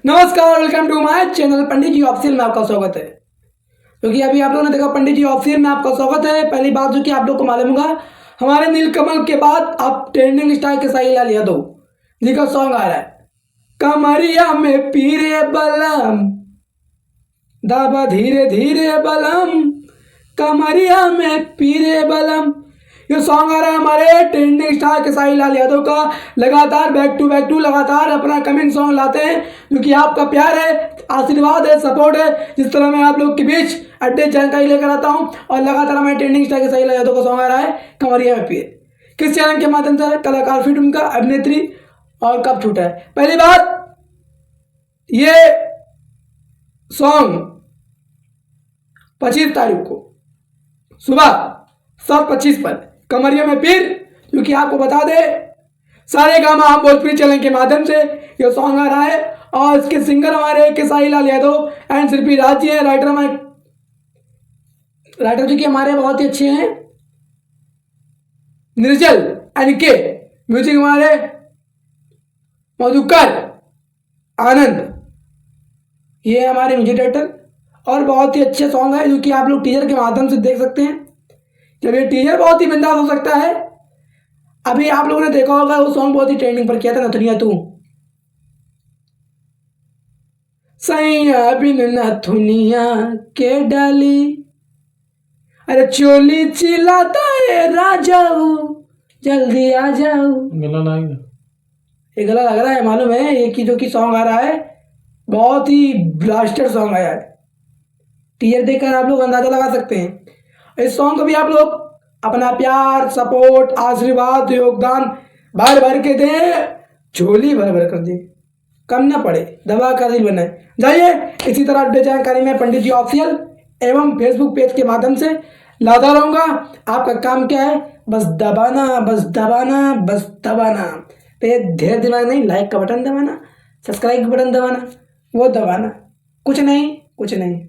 नमस्कार, welcome to my channel Pandit ji official में आपका स्वागत है। क्योंकि अभी आप लोगों ने देखा पंडित जी ऑफिशियल में आपका स्वागत है। पहली बात जो कि आप लोग को मालूम होगा, हमारे नीलकमल के बाद आप ट्रेंडिंग स्टार के साई लाल यादव जी का सॉन्ग आ रहा है, कमरिया में पीरे बलम दाबा धीरे धीरे बलम, कमरिया में पीरे बलम। ये सॉन्ग आ रहा है हमारे ट्रेंडिंग स्टार केसारी लाल यादव का। लगातार बैक टू लगातार अपना कमिंग सॉन्ग लाते हैं, क्योंकि आपका प्यार है, आशीर्वाद है, सपोर्ट है। जिस तरह मैं आप लोग के बीच अपडेट जानकारी लेकर आता हूं, और लगातार हमारे ट्रेंडिंग स्टार केसारी लाल यादव का सॉन्ग आ रहा है कमरिया में पीरे। किस चैनल के माध्यम से? कलाकार फिट उनका, अभिनेत्री और कब छूटा है। पहली बात, ये सॉन्ग 25 तारीख को सुबह 7:25 पर कमरिया में पीर, क्योंकि आपको बता दे सारे गामा हम भोजपुरी चैनल के माध्यम से ये सॉन्ग आ रहा है। और इसके सिंगर हमारे केसारी लाल यादव एंड शिल्पी राज जी हैं। राइटर जो कि हमारे बहुत ही अच्छे हैं, निर्जल एंड के। म्यूजिक हमारे मधुकर आनंद, ये हमारे म्यूजिक डायरेक्टर। और बहुत ही अच्छे सॉन्ग है, जो कि आप लोग टीजर के माध्यम से देख सकते हैं। जब ये टीजर बहुत ही बिंदास हो सकता है। अभी आप लोगों ने देखा होगा, वो सॉन्ग बहुत ही ट्रेंडिंग पर किया था, नथुनिया तू सैया बिन नथुनिया के डाली, अरे चोली चिल्लाता है राजाऊ जल्दी आ जाओ। गला नहीं ना, ये गला लग रहा है, मालूम है। ये की जो कि सॉन्ग आ रहा है, बहुत ही ब्लास्टर सॉन्ग आया है। टीजर देखकर आप लोग अंदाजा लगा सकते हैं। इस सॉन्ग को भी आप लोग अपना प्यार, सपोर्ट, आशीर्वाद, योगदान भर भर के दें, झोली भर भर कर दें, कम ना पड़े, दवा का दिल बने। जाइए, इसी तरह अपडेट जानकारी में पंडित जी ऑफिशियल एवं फेसबुक पेज के माध्यम से लाता रहूँगा। आपका काम क्या है? बस दबाना, बस दबाना, बस दबाना। ढेर दिमाग नहीं, लाइक का बटन दबाना, सब्सक्राइब का बटन दबाना, वो दबाना, कुछ नहीं, कुछ नहीं।